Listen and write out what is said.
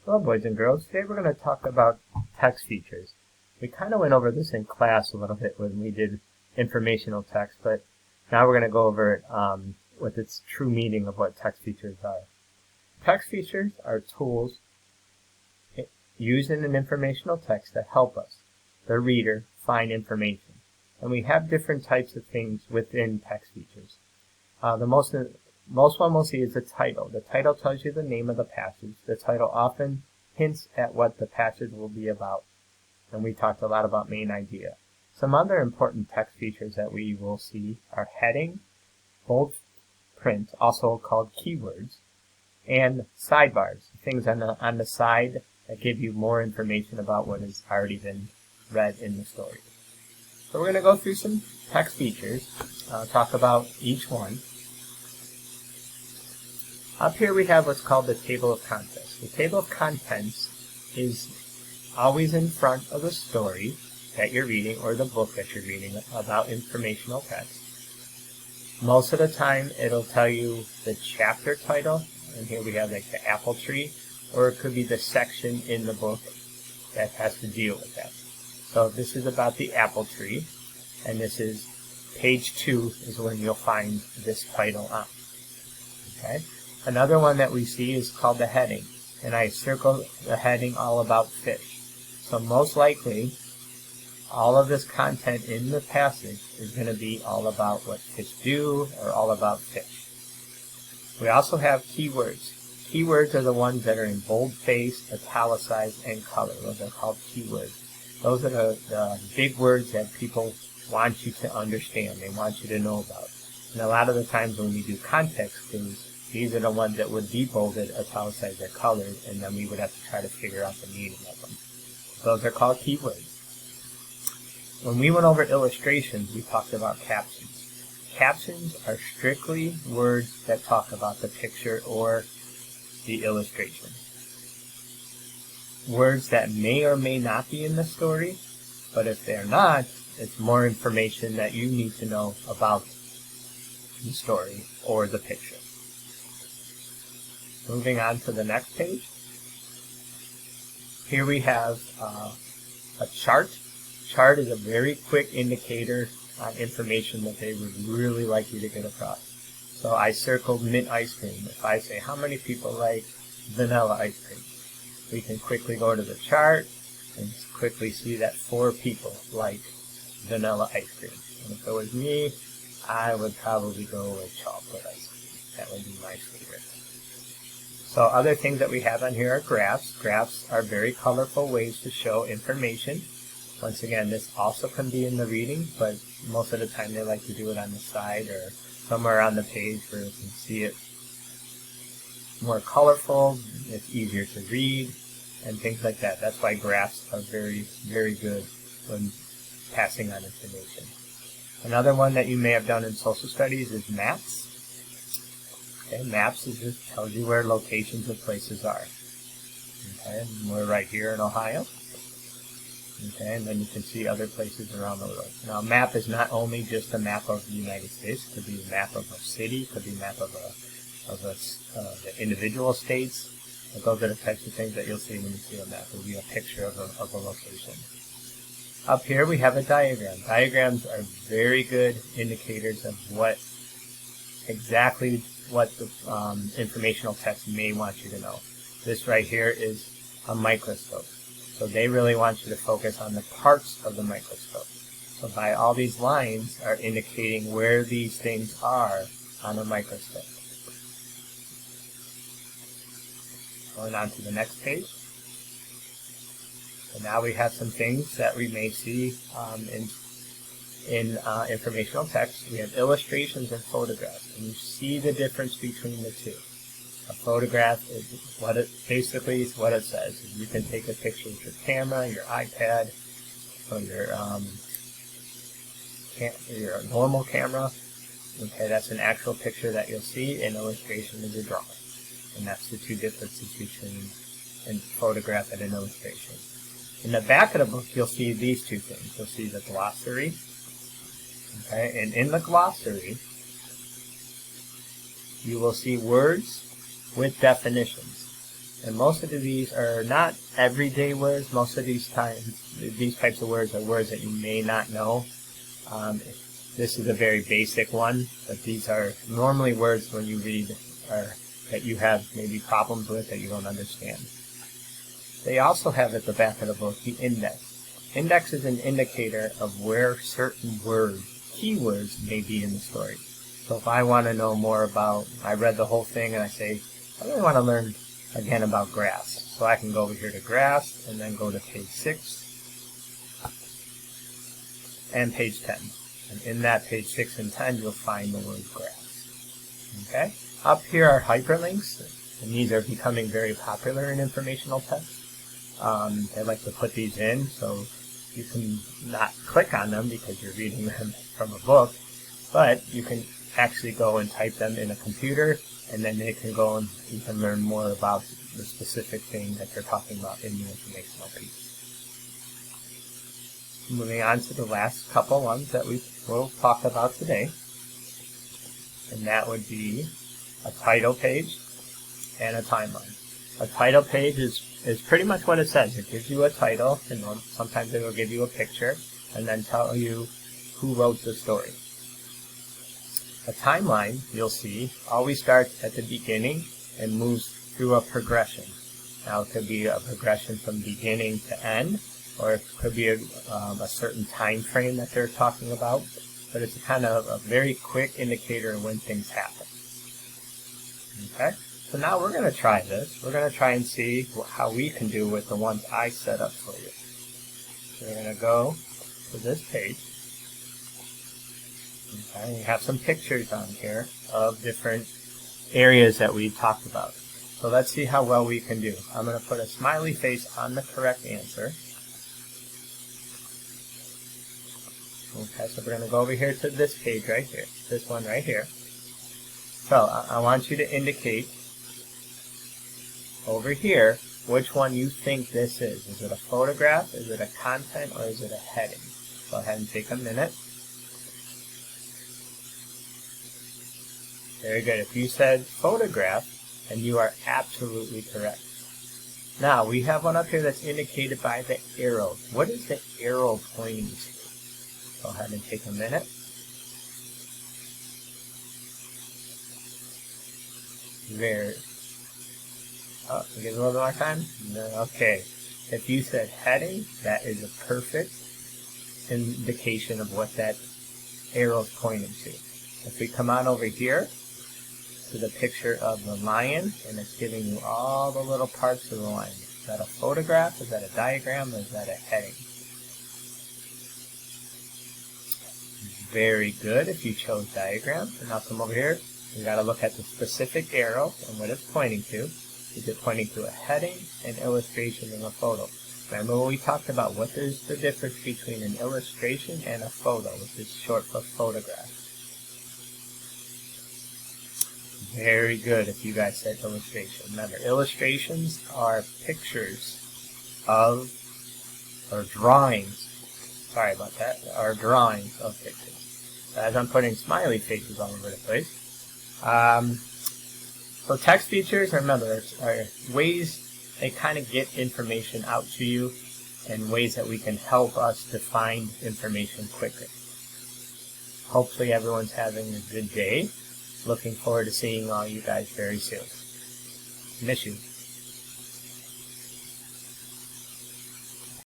Hello boys and girls, today we're going to talk about text features. We kind of went over this in class a little bit when we did informational text, but now we're going to go over it with its true meaning of what text features are. Text features are tools used in an informational text that help us, the reader, find information. And we have different types of things within text features. The most one we'll see is the title. The title tells you the name of the passage. The title often hints at what the passage will be about. And we talked a lot about main idea. Some other important text features that we will see are heading, bold print, also called keywords, and sidebars, things on the side that give you more information about what has already been read in the story. So we're going to go through some text features, talk about each one. Up here we have what's called the table of contents. The table of contents is always in front of the story that you're reading or the book that you're reading about informational text. Most of the time it'll tell you the chapter title, and here we have like the apple tree, or it could be the section in the book that has to deal with that. So this is about the apple tree, and this is page 2 is when you'll find this title on. Okay. Another one that we see is called the heading, and I circle the heading all about fish. So most likely, all of this content in the passage is going to be all about what fish do or all about fish. We also have keywords. Keywords are the ones that are in boldface, italicized, and color. Those are called keywords. Those are the big words that people want you to understand. They want you to know about. And a lot of the times when we do context clues, these are the ones that would be bolded, italicized, or colored, and then we would have to try to figure out the meaning of them. Those are called keywords. When we went over illustrations, we talked about captions. Captions are strictly words that talk about the picture or the illustration. Words that may or may not be in the story, but if they're not, it's more information that you need to know about the story or the picture. Moving on to the next page. Here we have a chart. Chart is a very quick indicator on information that they would really like you to get across. So I circled mint ice cream. If I say how many people like vanilla ice cream, we can quickly go to the chart and quickly see that 4 people like vanilla ice cream. And if it was me, I would probably go with chocolate ice cream. That would be my favorite. So other things that we have on here are graphs. Graphs are very colorful ways to show information. Once again, this also can be in the reading, but most of the time they like to do it on the side or somewhere on the page where you can see it more colorful, it's easier to read, and things like that. That's why graphs are very, very good when passing on information. Another one that you may have done in social studies is maps. Okay, maps is just tells you where locations of places are. Okay, and we're right here in Ohio. Okay, and then you can see other places around the world. Now, a map is not only just a map of the United States. It could be a map of a city. It could be a map of the individual states. But those are the types of things that you'll see when you see a map. It will be a picture of a location. Up here we have a diagram. Diagrams are very good indicators of what the informational text may want you to know. This right here is a microscope. So they really want you to focus on the parts of the microscope. So by all these lines are indicating where these things are on a microscope. Going on to the next page. So now we have some things that we may see in informational text. We have illustrations and photographs, and you see the difference between the two. A photograph is basically what it says. You can take a picture with your camera, your iPad, or your normal camera. Okay, that's an actual picture that you'll see. An illustration is a drawing, and that's the two differences between a photograph and an illustration. In the back of the book, you'll see these two things. You'll see the glossary. Okay, and in the glossary, you will see words with definitions. And most of these are not everyday words. Most of these types of words are words that you may not know. This is a very basic one, but these are normally words when you read that you have maybe problems with, that you don't understand. They also have at the back of the book the index. Index is an indicator of where certain words, keywords, may be in the story. So if I want to know more about, I read the whole thing and I say, I really want to learn again about grass. So I can go over here to grass and then go to page 6 and page 10. And in that page 6 and 10, you'll find the word grass. Okay? Up here are hyperlinks, and these are becoming very popular in informational text. They like to put these in so you can not click on them because you're reading them from a book, but you can actually go and type them in a computer, and then they can go and you can learn more about the specific thing that they're talking about in the informational piece. Moving on to the last couple ones that we will talk about today, and that would be a title page and a timeline. A title page is pretty much what it says. It gives you a title, and sometimes it will give you a picture, and then tell you who wrote the story. A timeline, you'll see, always starts at the beginning and moves through a progression. Now, it could be a progression from beginning to end, or it could be a certain time frame that they're talking about, but it's a kind of a very quick indicator of when things happen. Okay, so now we're going to try this. We're going to try and see how we can do with the ones I set up for you. So we're going to go to this page. Okay, we have some pictures on here of different areas that we talked about. So let's see how well we can do. I'm going to put a smiley face on the correct answer. Okay, so we're going to go over here to this page right here, this one right here. So I want you to indicate over here which one you think this is. Is it a photograph, is it a content, or is it a heading? Go ahead and take a minute. Very good. If you said photograph, and you are absolutely correct. Now, we have one up here that's indicated by the arrow. What is the arrow pointing to? Go ahead and take a minute. There. Oh, give it a little more time? No, okay. If you said heading, that is a perfect indication of what that arrow is pointing to. If we come on over here to the picture of the lion, and it's giving you all the little parts of the lion. Is that a photograph? Is that a diagram? Or is that a heading? Very good if you chose diagram. And now come over here. You got to look at the specific arrow and what it's pointing to. Is it pointing to a heading, an illustration, and a photo? Remember what we talked about? What is the difference between an illustration and a photo, which is short for photograph? Very good if you guys said illustration. Remember, illustrations are pictures of, or drawings, sorry about that, are drawings of pictures. As I'm putting smiley faces all over the place. So text features, remember, are ways they kind of get information out to you and ways that we can help us to find information quicker. Hopefully everyone's having a good day. Looking forward to seeing all you guys very soon. Miss you.